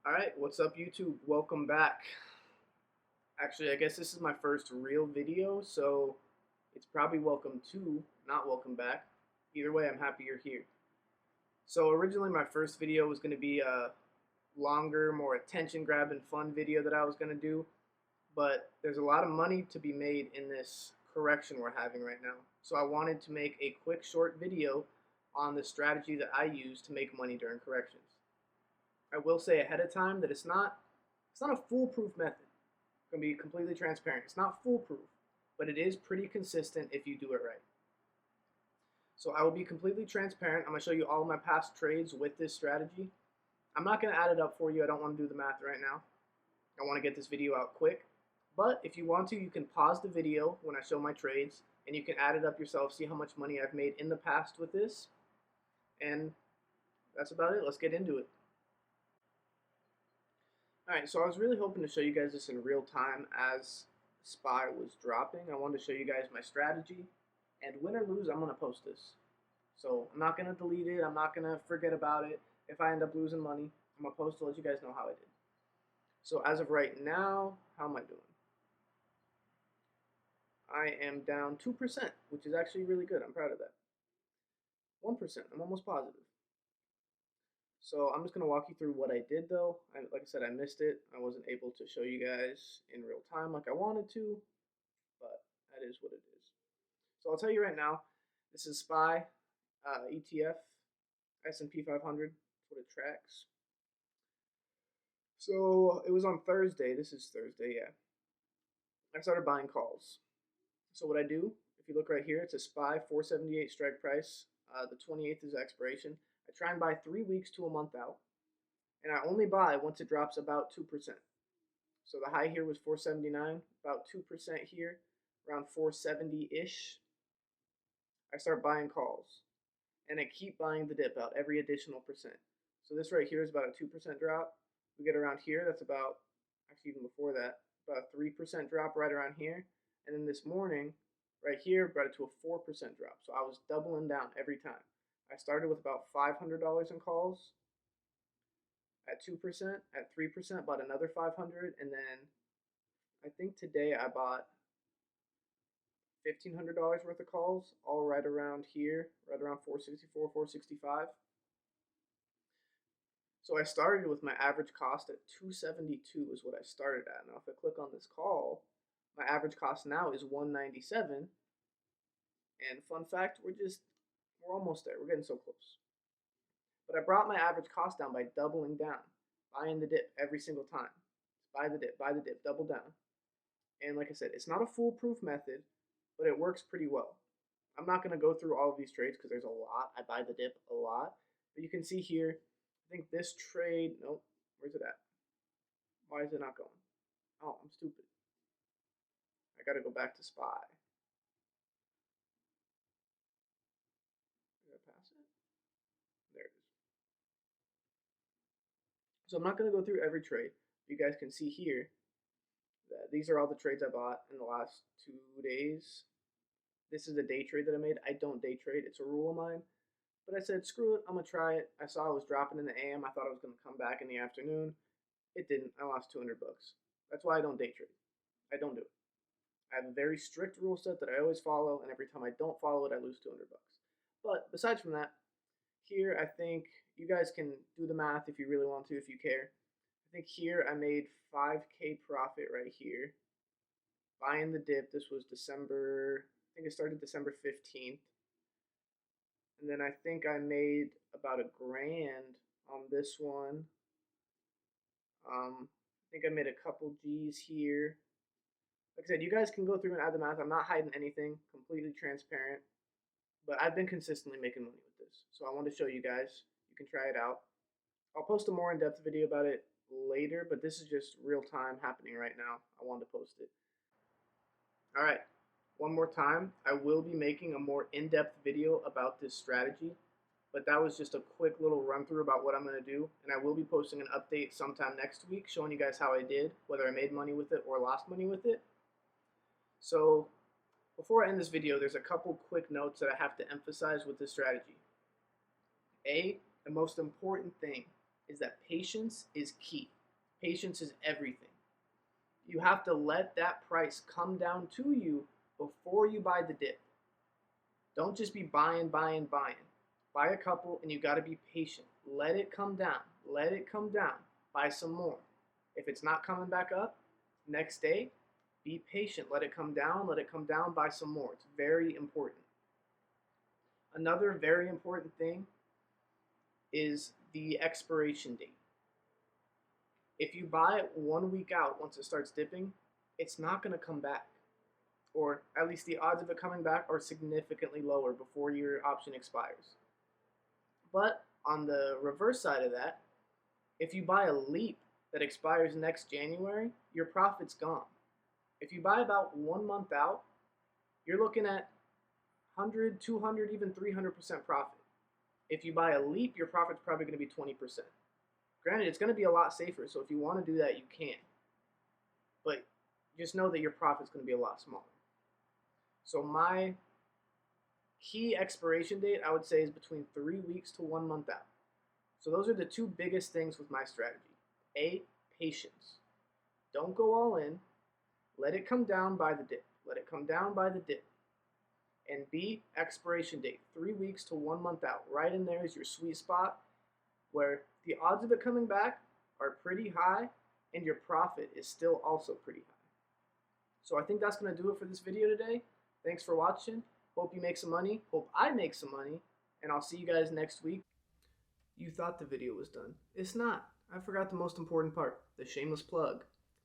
Alright, what's up YouTube? Welcome back. Actually, I guess this is my first real video, so it's probably welcome to, not welcome back. Either way, I'm happy you're here. So originally my first video was going to be a longer, more attention-grabbing, fun video that I was going to do, but there's a lot of money to be made in this correction we're having right now. So I wanted to make a quick, short video on the strategy that I use to make money during corrections. I will say ahead of time that it's not a foolproof method. I'm gonna be completely transparent. It's not foolproof, but it is pretty consistent if you do it right. So I will be completely transparent. I'm gonna show you all of my past trades with this strategy. I'm not gonna add it up for you. I don't want to do the math right now. I want to get this video out quick. But if you want to, you can pause the video when I show my trades and you can add it up yourself, see how much money I've made in the past with this. And that's about it. Let's get into it. Alright, so I was really hoping to show you guys this in real time as SPY was dropping. I wanted to show you guys my strategy, and win or lose, I'm going to post this. So I'm not going to delete it, I'm not going to forget about it. If I end up losing money, I'm going to post to let you guys know how I did. So as of right now, how am I doing? I am down 2%, which is actually really good. I'm proud of that. 1%, I'm almost positive. So I'm just going to walk you through what I did though. Like I said, I missed it. I wasn't able to show you guys in real time like I wanted to, but that is what it is. So I'll tell you right now, this is SPY ETF, S&P 500, that's what it tracks. So it was on Thursday. This is Thursday, yeah. I started buying calls. So what I do, if you look right here, it's a SPY 478 strike price. The 28th is expiration. I try and buy 3 weeks to a month out, and I only buy once it drops about 2%. So the high here was 479, about 2% here, around 470-ish. I start buying calls, and I keep buying the dip out every additional percent. So this right here is about a 2% drop. We get around here, that's about, actually even before that, about a 3% drop right around here. And then this morning, right here, brought it to a 4% drop. So I was doubling down every time. I started with about $500 in calls. At 2%, at 3%, bought another 500, and then I think today I bought $1,500 worth of calls, all right around here, right around 464, 465. So I started with my average cost at 272 is what I started at. Now if I click on this call, my average cost now is 197. And fun fact, we're almost there. We're getting so close. But I brought my average cost down by doubling down, buying the dip every single time. Buy the dip, double down. And like I said, it's not a foolproof method, but it works pretty well. I'm not going to go through all of these trades because there's a lot. I buy the dip a lot. But you can see here, I think this trade, nope, where's it at? Why is it not going? Oh, I'm stupid. I got to go back to SPY. Did I pass it? There it is. So I'm not going to go through every trade. You guys can see here that these are all the trades I bought in the last 2 days. This is a day trade that I made. I don't day trade. It's a rule of mine. But I said, screw it. I'm going to try it. I saw it was dropping in the AM. I thought it was going to come back in the afternoon. It didn't. I lost 200 bucks. That's why I don't day trade. I don't do it. I have a very strict rule set that I always follow, and every time I don't follow it, I lose 200 bucks. But besides from that, here I think you guys can do the math if you really want to, if you care. I think here I made 5K profit right here. Buying the dip, this was December, I think it started December 15th. And then I think I made about $1,000 on this one. I think I made a couple G's here. Like I said, you guys can go through and add the math. I'm not hiding anything, completely transparent. But I've been consistently making money with this. So I want to show you guys. You can try it out. I'll post a more in-depth video about it later, but this is just real time happening right now. I wanted to post it. Alright, one more time. I will be making a more in-depth video about this strategy, but that was just a quick little run through about what I'm going to do, and I will be posting an update sometime next week showing you guys how I did, whether I made money with it or lost money with it. So before I end this video, there's a couple quick notes that I have to emphasize with this strategy. The most important thing is that patience is key. Patience is everything. You have to let that price come down to you before you buy the dip. Don't just be buying. Buy a couple and you got to be patient. Let it come down. Let it come down. Buy some more. If it's not coming back up, next day, be patient. Let it come down. Let it come down. Buy some more. It's very important. Another very important thing is the expiration date. If you buy it 1 week out once it starts dipping, it's not going to come back. Or at least the odds of it coming back are significantly lower before your option expires. But on the reverse side of that, if you buy a leap that expires next January, your profit's gone. If you buy about 1 month out, you're looking at 100, 200, even 300% profit. If you buy a leap, your profit's probably going to be 20%. Granted, it's going to be a lot safer, so if you want to do that, you can. But just know that your profit's going to be a lot smaller. So my key expiration date, I would say, is between 3 weeks to 1 month out. So those are the two biggest things with my strategy. A, patience. Don't go all in. Let it come down by the dip. Let it come down by the dip. And B, expiration date, 3 weeks to 1 month out. Right in there is your sweet spot where the odds of it coming back are pretty high and your profit is still also pretty high. So I think that's going to do it for this video today. Thanks for watching. Hope you make some money. Hope I make some money. And I'll see you guys next week. You thought the video was done. It's not. I forgot the most important part, the shameless plug.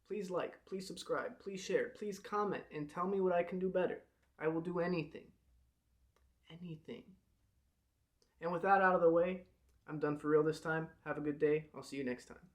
Please like, please subscribe, please share, please comment, and tell me what I can do better. I will do anything. Anything. And with that out of the way, I'm done for real this time. Have a good day. I'll see you next time.